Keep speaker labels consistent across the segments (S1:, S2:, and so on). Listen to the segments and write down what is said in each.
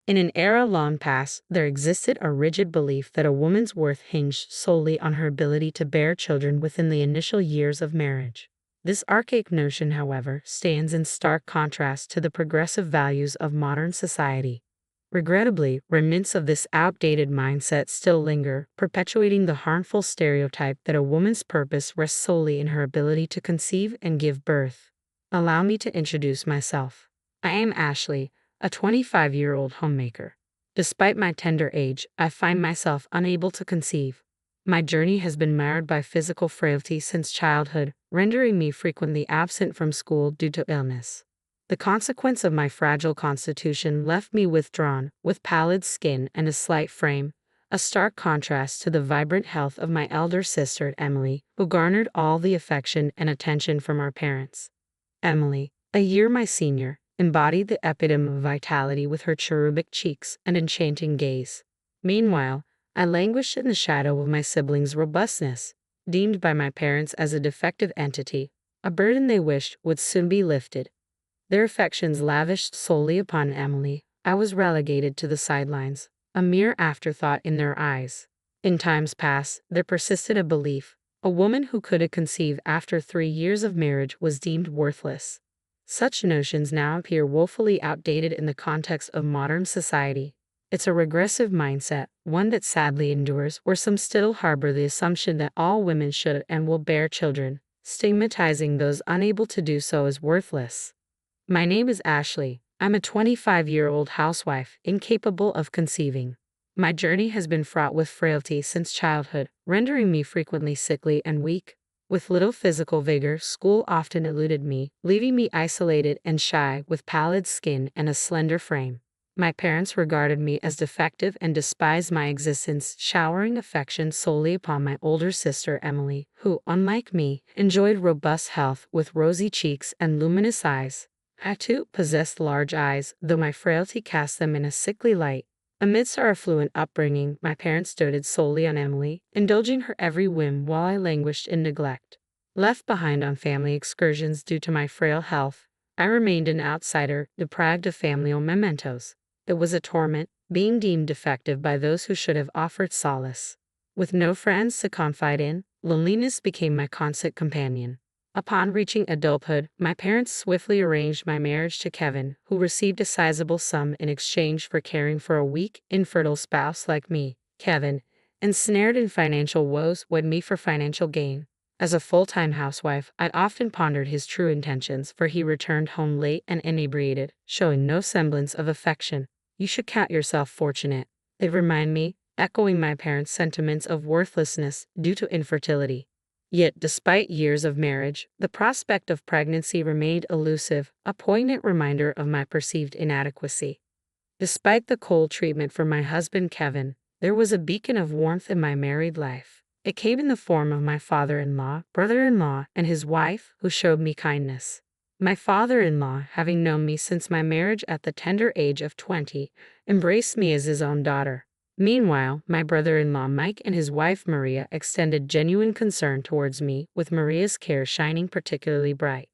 S1: In an era long past, there existed a rigid belief that a woman's worth hinged solely on her ability to bear children within the initial years of marriage. This archaic notion, however, stands in stark contrast to the progressive values of modern society. Regrettably, remnants of this outdated mindset still linger, perpetuating the harmful stereotype that a woman's purpose rests solely in her ability to conceive and give birth. Allow me to introduce myself. I am Ashley, a 25-year-old homemaker. Despite my tender age, I find myself unable to conceive. My journey has been marred by physical frailty since childhood, rendering me frequently absent from school due to illness. The consequence of my fragile constitution left me withdrawn, with pallid skin and a slight frame, a stark contrast to the vibrant health of my elder sister, Emily, who garnered all the affection and attention from our parents. Emily, a year my senior, embodied the epitome of vitality with her cherubic cheeks and enchanting gaze. Meanwhile, I languished in the shadow of my siblings' robustness, deemed by my parents as a defective entity, a burden they wished would soon be lifted. Their affections lavished solely upon Emily, I was relegated to the sidelines, a mere afterthought in their eyes. In times past, there persisted a belief: a woman who could conceive after 3 years of marriage was deemed worthless. Such notions now appear woefully outdated in the context of modern society. It's a regressive mindset, one that sadly endures where some still harbor the assumption that all women should and will bear children, stigmatizing those unable to do so as worthless. My name is Ashley. I'm a 25-year-old housewife, incapable of conceiving. My journey has been fraught with frailty since childhood, rendering me frequently sickly and weak. With little physical vigor, school often eluded me, leaving me isolated and shy with pallid skin and a slender frame. My parents regarded me as defective and despised my existence, showering affection solely upon my older sister Emily, who, unlike me, enjoyed robust health with rosy cheeks and luminous eyes. I too possessed large eyes, though my frailty cast them in a sickly light. Amidst our affluent upbringing, my parents doted solely on Emily, indulging her every whim while I languished in neglect. Left behind on family excursions due to my frail health, I remained an outsider, deprived of familial mementos. It was a torment, being deemed defective by those who should have offered solace. With no friends to confide in, loneliness became my constant companion. Upon reaching adulthood, my parents swiftly arranged my marriage to Kevin, who received a sizable sum in exchange for caring for a weak, infertile spouse like me. Kevin, ensnared in financial woes, wed me for financial gain. As a full-time housewife, I'd often pondered his true intentions, for he returned home late and inebriated, showing no semblance of affection. You should count yourself fortunate, they'd remind me, echoing my parents' sentiments of worthlessness due to infertility. Yet, despite years of marriage, the prospect of pregnancy remained elusive, a poignant reminder of my perceived inadequacy. Despite the cold treatment from my husband Kevin, there was a beacon of warmth in my married life. It came in the form of my father-in-law, brother-in-law, and his wife, who showed me kindness. My father-in-law, having known me since my marriage at the tender age of 20, embraced me as his own daughter. Meanwhile, my brother-in-law Mike and his wife Maria extended genuine concern towards me, with Maria's care shining particularly bright.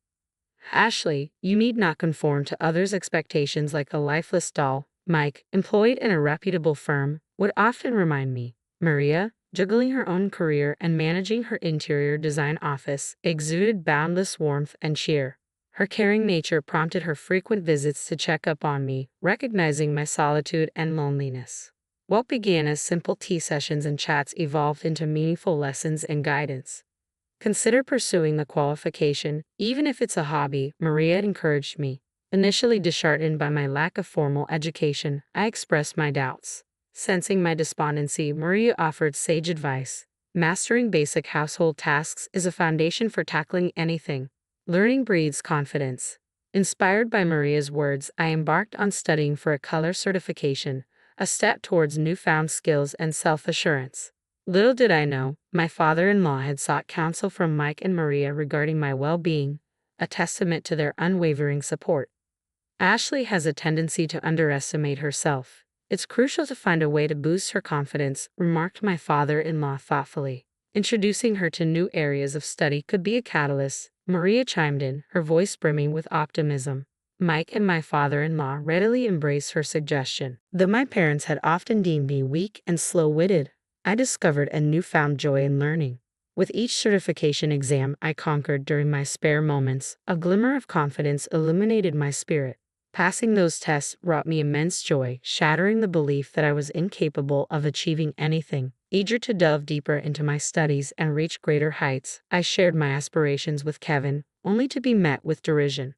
S1: Ashley, you need not conform to others' expectations like a lifeless doll, Mike, employed in a reputable firm, would often remind me. Maria, juggling her own career and managing her interior design office, exuded boundless warmth and cheer. Her caring nature prompted her frequent visits to check up on me, recognizing my solitude and loneliness. What began as simple tea sessions and chats evolved into meaningful lessons and guidance. Consider pursuing the qualification, even if it's a hobby, Maria encouraged me. Initially disheartened by my lack of formal education, I expressed my doubts. Sensing my despondency, Maria offered sage advice. Mastering basic household tasks is a foundation for tackling anything. Learning breeds confidence. Inspired by Maria's words, I embarked on studying for a color certification, a step towards newfound skills and self-assurance. Little did I know, my father-in-law had sought counsel from Mike and Maria regarding my well-being, a testament to their unwavering support. Ashley has a tendency to underestimate herself. It's crucial to find a way to boost her confidence, remarked my father-in-law thoughtfully. Introducing her to new areas of study could be a catalyst, Maria chimed in, her voice brimming with optimism. Mike and my father-in-law readily embraced her suggestion. Though my parents had often deemed me weak and slow-witted, I discovered a newfound joy in learning. With each certification exam I conquered during my spare moments, a glimmer of confidence illuminated my spirit. Passing those tests brought me immense joy, shattering the belief that I was incapable of achieving anything. Eager to delve deeper into my studies and reach greater heights, I shared my aspirations with Kevin, only to be met with derision.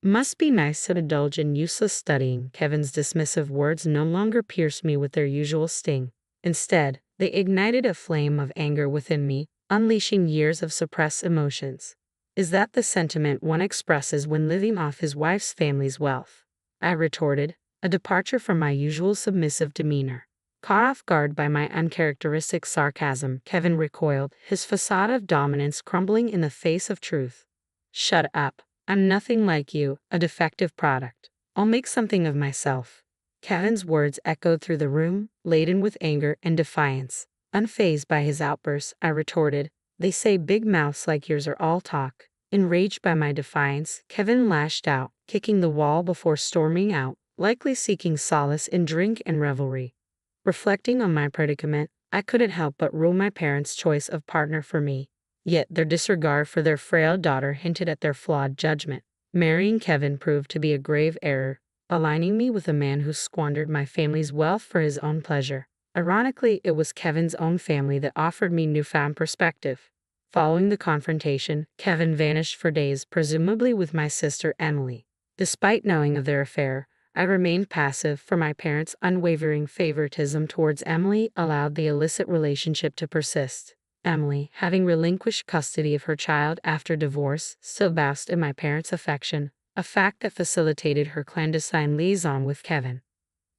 S1: Must be nice to indulge in useless studying. Kevin's dismissive words no longer pierced me with their usual sting. Instead, they ignited a flame of anger within me, unleashing years of suppressed emotions. Is that the sentiment one expresses when living off his wife's family's wealth? I retorted, a departure from my usual submissive demeanor. Caught off guard by my uncharacteristic sarcasm, Kevin recoiled, his facade of dominance crumbling in the face of truth. Shut up. I'm nothing like you, a defective product. I'll make something of myself. Kevin's words echoed through the room, laden with anger and defiance. Unfazed by his outburst, I retorted, they say big mouths like yours are all talk. Enraged by my defiance, Kevin lashed out, kicking the wall before storming out, likely seeking solace in drink and revelry. Reflecting on my predicament, I couldn't help but rule my parents' choice of partner for me. Yet their disregard for their frail daughter hinted at their flawed judgment. Marrying Kevin proved to be a grave error, aligning me with a man who squandered my family's wealth for his own pleasure. Ironically, it was Kevin's own family that offered me newfound perspective. Following the confrontation, Kevin vanished for days, presumably with my sister Emily. Despite knowing of their affair, I remained passive, for my parents' unwavering favoritism towards Emily allowed the illicit relationship to persist. Emily, having relinquished custody of her child after divorce, still basked in my parents' affection, a fact that facilitated her clandestine liaison with Kevin.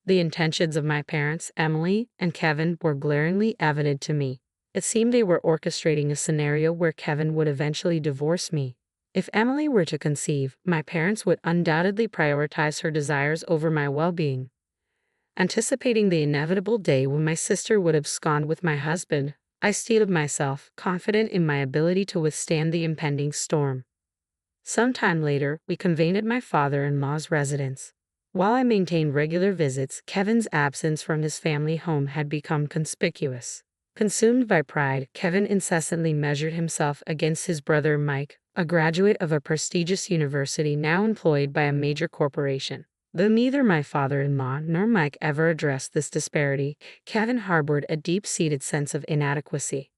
S1: The intentions of my parents, Emily and Kevin, were glaringly evident to me. It seemed they were orchestrating a scenario where Kevin would eventually divorce me. If Emily were to conceive, my parents would undoubtedly prioritize her desires over my well-being. Anticipating the inevitable day when my sister would abscond with my husband, I steeled myself, confident in my ability to withstand the impending storm. Some time later, we convened at my father-in-law's residence. While I maintained regular visits, Kevin's absence from his family home had become conspicuous. Consumed by pride, Kevin incessantly measured himself against his brother Mike, a graduate of a prestigious university now employed by a major corporation. Though neither my father-in-law nor Mike ever addressed this disparity, Kevin harbored a deep-seated sense of inadequacy.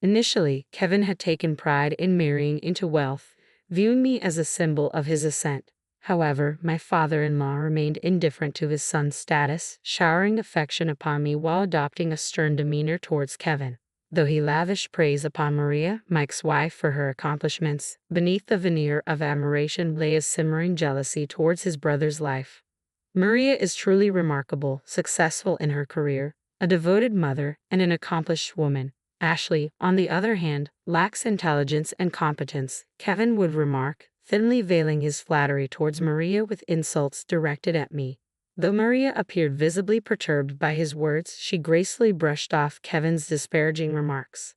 S1: Initially, Kevin had taken pride in marrying into wealth, viewing me as a symbol of his ascent. However, my father-in-law remained indifferent to his son's status, showering affection upon me while adopting a stern demeanor towards Kevin. Though he lavished praise upon Maria, Mike's wife, for her accomplishments, beneath the veneer of admiration lay a simmering jealousy towards his brother's life. Maria is truly remarkable, successful in her career, a devoted mother, and an accomplished woman. Ashley, on the other hand, lacks intelligence and competence, Kevin would remark, thinly veiling his flattery towards Maria with insults directed at me. Though Maria appeared visibly perturbed by his words, she gracefully brushed off Kevin's disparaging remarks.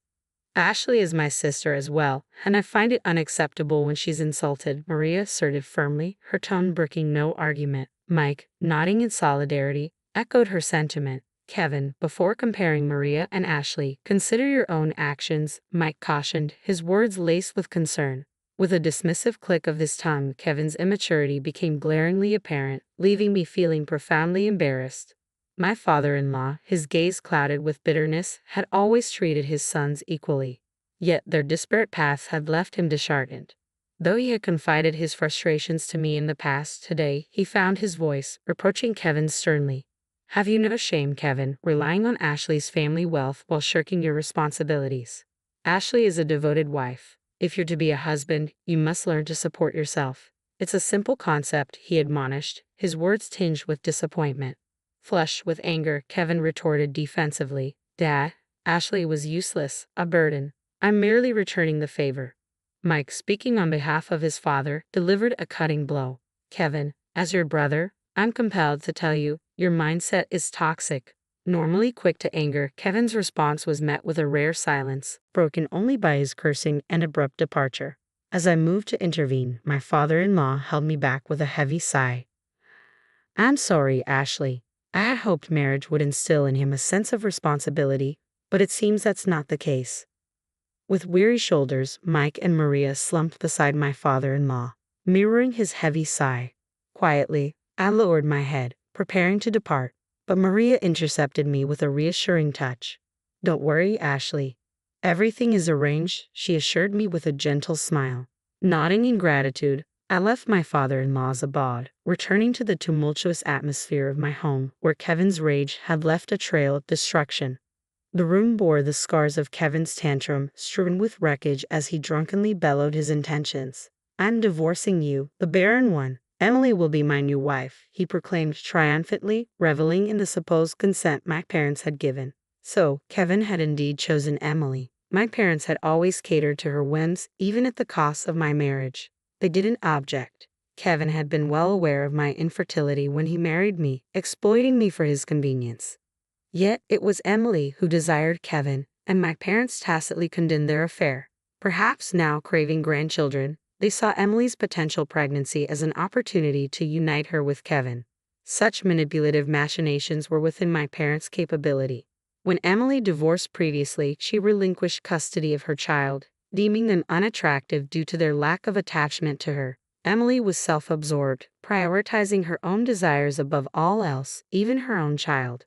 S1: Ashley is my sister as well, and I find it unacceptable when she's insulted, Maria asserted firmly, her tone brooking no argument. Mike, nodding in solidarity, echoed her sentiment. Kevin, before comparing Maria and Ashley, consider your own actions, Mike cautioned, his words laced with concern. With a dismissive click of his tongue, Kevin's immaturity became glaringly apparent, leaving me feeling profoundly embarrassed. My father-in-law, his gaze clouded with bitterness, had always treated his sons equally. Yet their disparate paths had left him disheartened. Though he had confided his frustrations to me in the past, today he found his voice, reproaching Kevin sternly. Have you no shame, Kevin, relying on Ashley's family wealth while shirking your responsibilities? Ashley is a devoted wife. If you're to be a husband, you must learn to support yourself. It's a simple concept, he admonished, his words tinged with disappointment. Flushed with anger, Kevin retorted defensively, Dad, Ashley was useless, a burden. I'm merely returning the favor. Mike, speaking on behalf of his father, delivered a cutting blow. Kevin, as your brother, I'm compelled to tell you, your mindset is toxic. Normally quick to anger, Kevin's response was met with a rare silence, broken only by his cursing and abrupt departure. As I moved to intervene, my father-in-law held me back with a heavy sigh. I'm sorry, Ashley. I had hoped marriage would instill in him a sense of responsibility, but it seems that's not the case. With weary shoulders, Mike and Maria slumped beside my father-in-law, mirroring his heavy sigh. Quietly, I lowered my head, preparing to depart, but Maria intercepted me with a reassuring touch. Don't worry, Ashley. Everything is arranged, she assured me with a gentle smile. Nodding in gratitude, I left my father-in-law's abode, returning to the tumultuous atmosphere of my home, where Kevin's rage had left a trail of destruction. The room bore the scars of Kevin's tantrum, strewn with wreckage as he drunkenly bellowed his intentions. I'm divorcing you, the barren one. Emily will be my new wife, he proclaimed triumphantly, reveling in the supposed consent my parents had given. So, Kevin had indeed chosen Emily. My parents had always catered to her whims, even at the cost of my marriage. They didn't object. Kevin had been well aware of my infertility when he married me, exploiting me for his convenience. Yet it was Emily who desired Kevin, and my parents tacitly condoned their affair. Perhaps now craving grandchildren, they saw Emily's potential pregnancy as an opportunity to unite her with Kevin. Such manipulative machinations were within my parents' capability. When Emily divorced previously, she relinquished custody of her child, deeming them unattractive due to their lack of attachment to her. Emily was self-absorbed, prioritizing her own desires above all else, even her own child.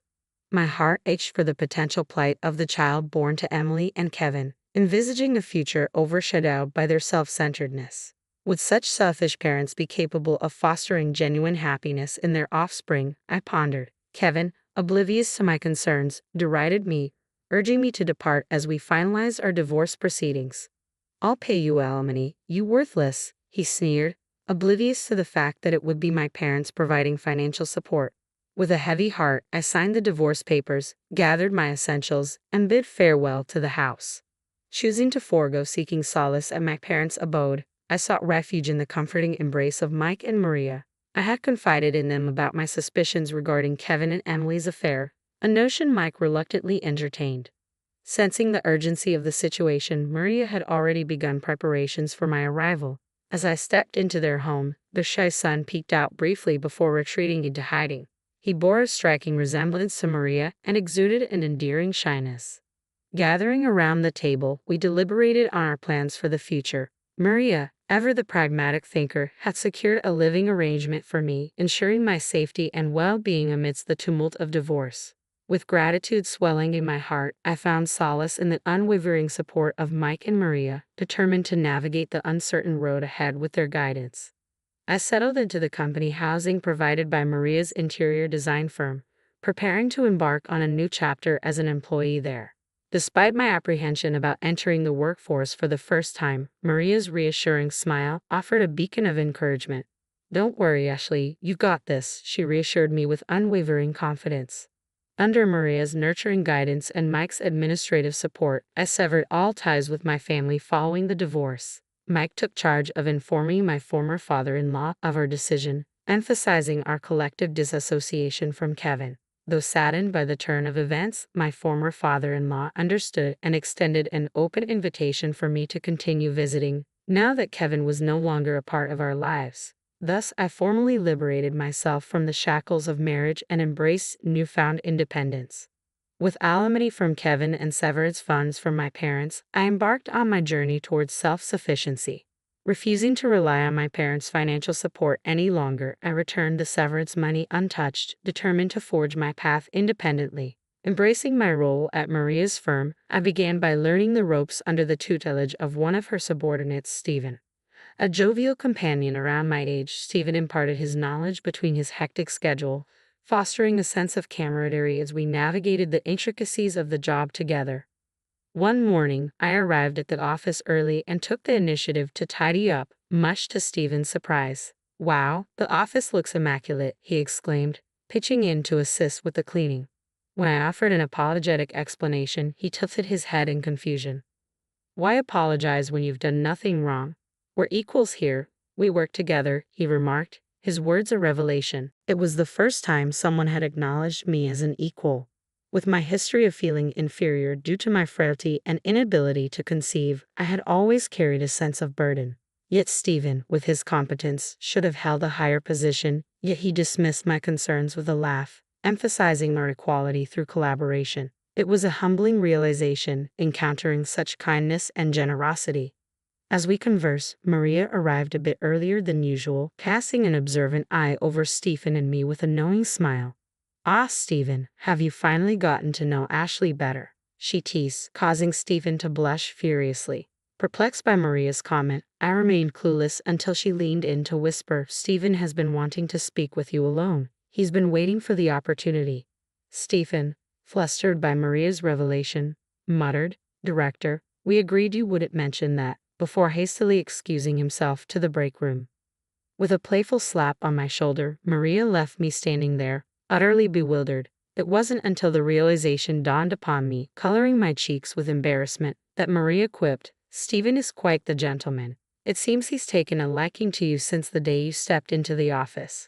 S1: My heart ached for the potential plight of the child born to Emily and Kevin, envisaging a future overshadowed by their self-centeredness. Would such selfish parents be capable of fostering genuine happiness in their offspring? I pondered. Kevin, oblivious to my concerns, derided me, urging me to depart as we finalized our divorce proceedings. I'll pay you alimony, you worthless, he sneered, oblivious to the fact that it would be my parents providing financial support. With a heavy heart, I signed the divorce papers, gathered my essentials, and bid farewell to the house. Choosing to forego seeking solace at my parents' abode, I sought refuge in the comforting embrace of Mike and Maria. I had confided in them about my suspicions regarding Kevin and Emily's affair, a notion Mike reluctantly entertained. Sensing the urgency of the situation, Maria had already begun preparations for my arrival. As I stepped into their home, the shy son peeked out briefly before retreating into hiding. He bore a striking resemblance to Maria and exuded an endearing shyness. Gathering around the table, we deliberated on our plans for the future. Maria, ever the pragmatic thinker, had secured a living arrangement for me, ensuring my safety and well-being amidst the tumult of divorce. With gratitude swelling in my heart, I found solace in the unwavering support of Mike and Maria, determined to navigate the uncertain road ahead with their guidance. I settled into the company housing provided by Maria's interior design firm, preparing to embark on a new chapter as an employee there. Despite my apprehension about entering the workforce for the first time, Maria's reassuring smile offered a beacon of encouragement. Don't worry, Ashley, you got this, she reassured me with unwavering confidence. Under Maria's nurturing guidance and Mike's administrative support, I severed all ties with my family following the divorce. Mike took charge of informing my former father-in-law of our decision, emphasizing our collective disassociation from Kevin. Though saddened by the turn of events, my former father-in-law understood and extended an open invitation for me to continue visiting, now that Kevin was no longer a part of our lives. Thus, I formally liberated myself from the shackles of marriage and embraced newfound independence. With alimony from Kevin and severance funds from my parents, I embarked on my journey towards self-sufficiency. Refusing to rely on my parents' financial support any longer, I returned the severance money untouched, determined to forge my path independently. Embracing my role at Maria's firm, I began by learning the ropes under the tutelage of one of her subordinates, Stephen. A jovial companion around my age, Stephen imparted his knowledge between his hectic schedule, fostering a sense of camaraderie as we navigated the intricacies of the job together. One morning, I arrived at the office early and took the initiative to tidy up, much to Stephen's surprise. "Wow, the office looks immaculate," he exclaimed, pitching in to assist with the cleaning. When I offered an apologetic explanation, he tilted his head in confusion. "Why apologize when you've done nothing wrong? We're equals here. We work together," he remarked, his words a revelation. It was the first time someone had acknowledged me as an equal. With my history of feeling inferior due to my frailty and inability to conceive, I had always carried a sense of burden. Yet Stephen, with his competence, should have held a higher position, yet he dismissed my concerns with a laugh, emphasizing our equality through collaboration. It was a humbling realization, encountering such kindness and generosity. As we converse, Maria arrived a bit earlier than usual, casting an observant eye over Stephen and me with a knowing smile. "Ah, Stephen, have you finally gotten to know Ashley better?" she teased, causing Stephen to blush furiously. Perplexed by Maria's comment, I remained clueless until she leaned in to whisper, "Stephen has been wanting to speak with you alone. He's been waiting for the opportunity." Stephen, flustered by Maria's revelation, muttered, "Director, we agreed you wouldn't mention that," before hastily excusing himself to the break room. With a playful slap on my shoulder, Maria left me standing there, utterly bewildered. It wasn't until the realization dawned upon me, coloring my cheeks with embarrassment, that Maria quipped, "Stephen is quite the gentleman. It seems he's taken a liking to you since the day you stepped into the office."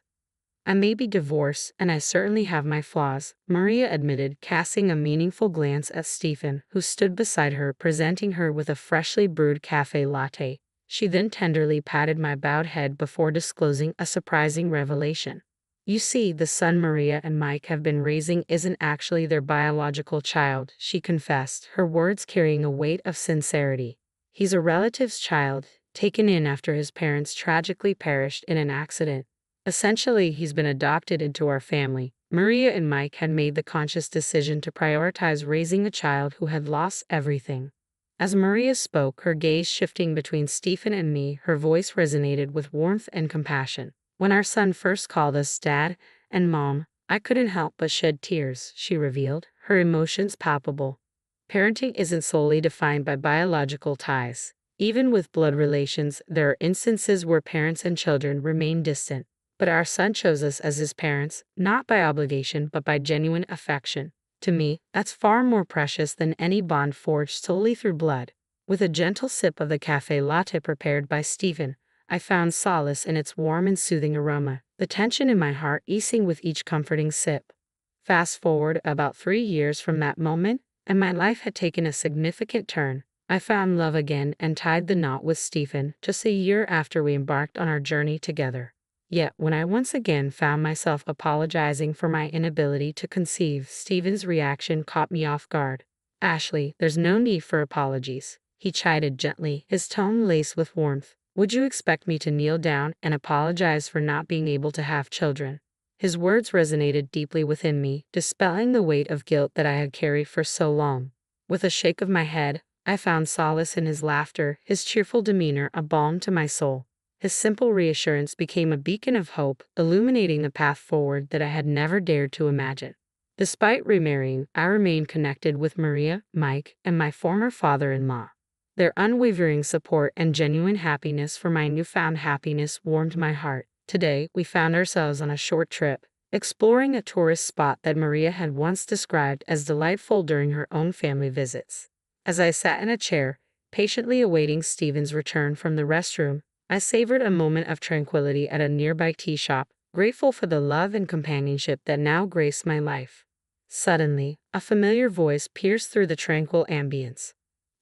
S1: "I may be divorced, and I certainly have my flaws," Maria admitted, casting a meaningful glance at Stephen, who stood beside her, presenting her with a freshly brewed cafe latte. She then tenderly patted my bowed head before disclosing a surprising revelation. "You see, the son Maria and Mike have been raising isn't actually their biological child," she confessed, her words carrying a weight of sincerity. "He's a relative's child, taken in after his parents tragically perished in an accident. Essentially, he's been adopted into our family." Maria and Mike had made the conscious decision to prioritize raising a child who had lost everything. As Maria spoke, her gaze shifting between Stephen and me, her voice resonated with warmth and compassion. "When our son first called us Dad and Mom, I couldn't help but shed tears," she revealed, her emotions palpable. "Parenting isn't solely defined by biological ties. Even with blood relations, there are instances where parents and children remain distant. But our son chose us as his parents, not by obligation but by genuine affection. To me, that's far more precious than any bond forged solely through blood." With a gentle sip of the cafe latte prepared by Stephen, I found solace in its warm and soothing aroma, the tension in my heart easing with each comforting sip. Fast forward about 3 years from that moment, and my life had taken a significant turn. I found love again and tied the knot with Stephen just a year after we embarked on our journey together. Yet, when I once again found myself apologizing for my inability to conceive, Stephen's reaction caught me off guard. "Ashley, there's no need for apologies," he chided gently, his tone laced with warmth. "Would you expect me to kneel down and apologize for not being able to have children?" His words resonated deeply within me, dispelling the weight of guilt that I had carried for so long. With a shake of my head, I found solace in his laughter, his cheerful demeanor a balm to my soul. His simple reassurance became a beacon of hope, illuminating the path forward that I had never dared to imagine. Despite remarrying, I remained connected with Maria, Mike, and my former father-in-law. Their unwavering support and genuine happiness for my newfound happiness warmed my heart. Today, we found ourselves on a short trip, exploring a tourist spot that Maria had once described as delightful during her own family visits. As I sat in a chair, patiently awaiting Stephen's return from the restroom, I savored a moment of tranquility at a nearby tea shop, grateful for the love and companionship that now graced my life. Suddenly, a familiar voice pierced through the tranquil ambience.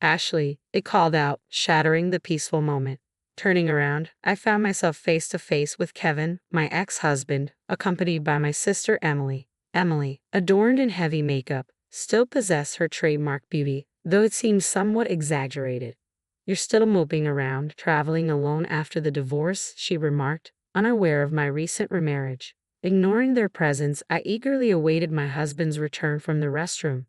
S1: "Ashley," it called out, shattering the peaceful moment. Turning around, I found myself face to face with Kevin, my ex-husband, accompanied by my sister Emily. Emily, adorned in heavy makeup, still possessed her trademark beauty, though it seemed somewhat exaggerated. "You're still moping around, traveling alone after the divorce," she remarked, unaware of my recent remarriage. Ignoring their presence, I eagerly awaited my husband's return from the restroom.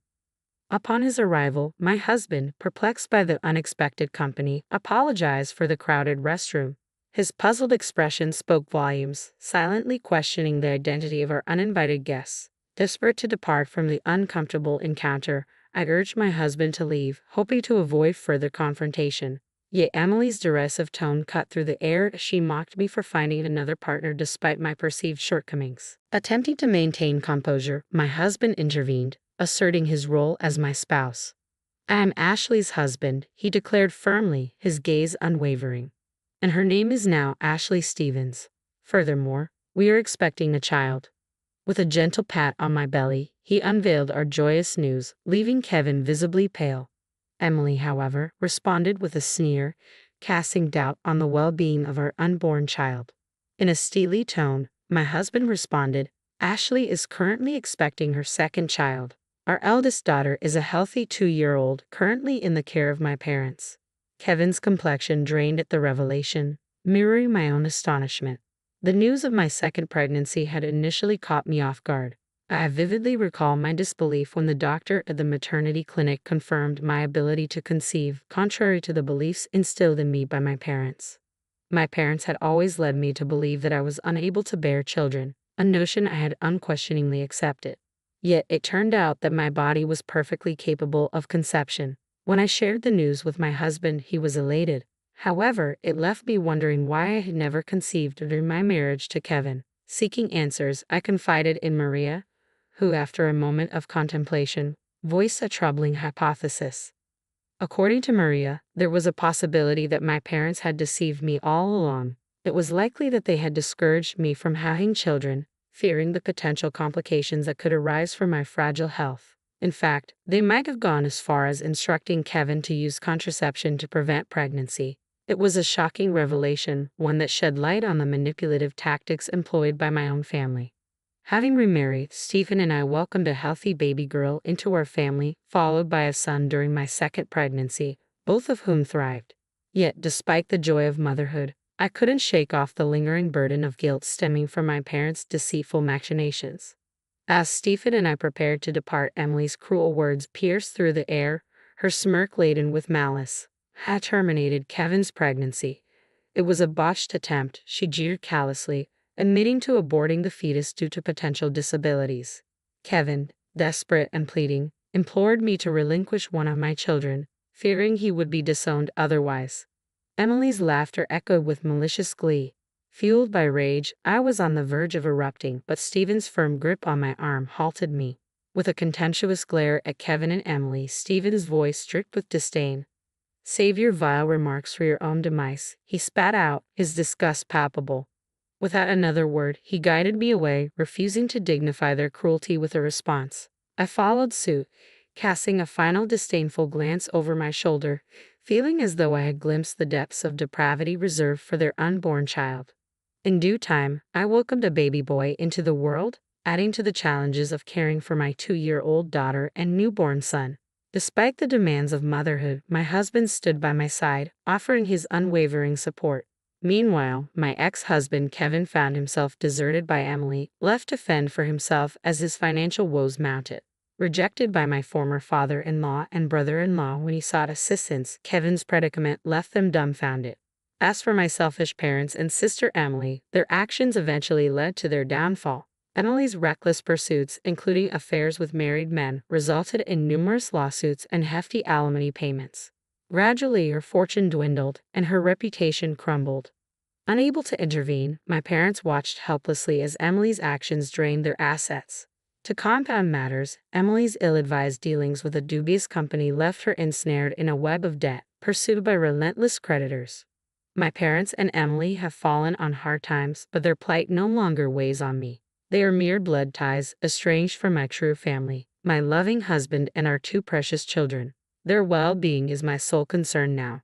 S1: Upon his arrival, my husband, perplexed by the unexpected company, apologized for the crowded restroom. His puzzled expression spoke volumes, silently questioning the identity of our uninvited guests. Desperate to depart from the uncomfortable encounter, I urged my husband to leave, hoping to avoid further confrontation. Yet Emily's derisive tone cut through the air as she mocked me for finding another partner despite my perceived shortcomings. Attempting to maintain composure, my husband intervened, asserting his role as my spouse. "I am Ashley's husband," he declared firmly, his gaze unwavering. "And her name is now Ashley Stevens. Furthermore, we are expecting a child." With a gentle pat on my belly, he unveiled our joyous news, leaving Kevin visibly pale. Emily, however, responded with a sneer, casting doubt on the well-being of our unborn child. In a steely tone, my husband responded, "Ashley is currently expecting her second child. Our eldest daughter is a healthy 2-year-old currently in the care of my parents." Kevin's complexion drained at the revelation, mirroring my own astonishment. The news of my second pregnancy had initially caught me off guard. I vividly recall my disbelief when the doctor at the maternity clinic confirmed my ability to conceive, contrary to the beliefs instilled in me by my parents. My parents had always led me to believe that I was unable to bear children, a notion I had unquestioningly accepted. Yet it turned out that my body was perfectly capable of conception. When I shared the news with my husband, he was elated. However, it left me wondering why I had never conceived during my marriage to Kevin. Seeking answers, I confided in Maria, who, after a moment of contemplation, voiced a troubling hypothesis. According to Maria, there was a possibility that my parents had deceived me all along. It was likely that they had discouraged me from having children, fearing the potential complications that could arise from my fragile health. In fact, they might have gone as far as instructing Kevin to use contraception to prevent pregnancy. It was a shocking revelation, one that shed light on the manipulative tactics employed by my own family. Having remarried, Stephen and I welcomed a healthy baby girl into our family, followed by a son during my second pregnancy, both of whom thrived. Yet, despite the joy of motherhood, I couldn't shake off the lingering burden of guilt stemming from my parents' deceitful machinations. As Stephen and I prepared to depart, Emily's cruel words pierced through the air, her smirk laden with malice. Had terminated Kevin's pregnancy. It was a botched attempt, she jeered callously, admitting to aborting the fetus due to potential disabilities. Kevin, desperate and pleading, implored me to relinquish one of my children, fearing he would be disowned otherwise. Emily's laughter echoed with malicious glee. Fueled by rage, I was on the verge of erupting, but Stephen's firm grip on my arm halted me. With a contemptuous glare at Kevin and Emily, Stephen's voice dripped with disdain. "Save your vile remarks for your own demise," he spat out, his disgust palpable. Without another word, he guided me away, refusing to dignify their cruelty with a response. I followed suit, casting a final disdainful glance over my shoulder, feeling as though I had glimpsed the depths of depravity reserved for their unborn child. In due time, I welcomed a baby boy into the world, adding to the challenges of caring for my 2-year-old daughter and newborn son. Despite the demands of motherhood, my husband stood by my side, offering his unwavering support. Meanwhile, my ex-husband Kevin found himself deserted by Emily, left to fend for himself as his financial woes mounted. Rejected by my former father-in-law and brother-in-law when he sought assistance, Kevin's predicament left them dumbfounded. As for my selfish parents and sister Emily, their actions eventually led to their downfall. Emily's reckless pursuits, including affairs with married men, resulted in numerous lawsuits and hefty alimony payments. Gradually, her fortune dwindled, and her reputation crumbled. Unable to intervene, my parents watched helplessly as Emily's actions drained their assets. To compound matters, Emily's ill-advised dealings with a dubious company left her ensnared in a web of debt, pursued by relentless creditors. My parents and Emily have fallen on hard times, but their plight no longer weighs on me. They are mere blood ties, estranged from my true family, my loving husband and our 2 precious children. Their well-being is my sole concern now.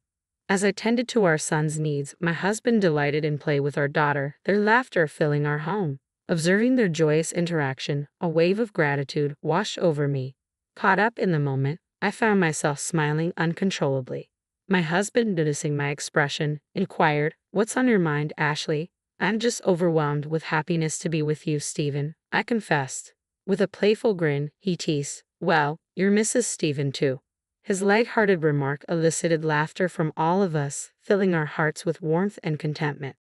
S1: As I tended to our son's needs, my husband delighted in play with our daughter, their laughter filling our home. Observing their joyous interaction, a wave of gratitude washed over me. Caught up in the moment, I found myself smiling uncontrollably. My husband, noticing my expression, inquired, "What's on your mind, Ashley?" "I'm just overwhelmed with happiness to be with you, Stephen," I confessed. With a playful grin, he teased, "Well, you're Mrs. Stephen too." His light-hearted remark elicited laughter from all of us, filling our hearts with warmth and contentment.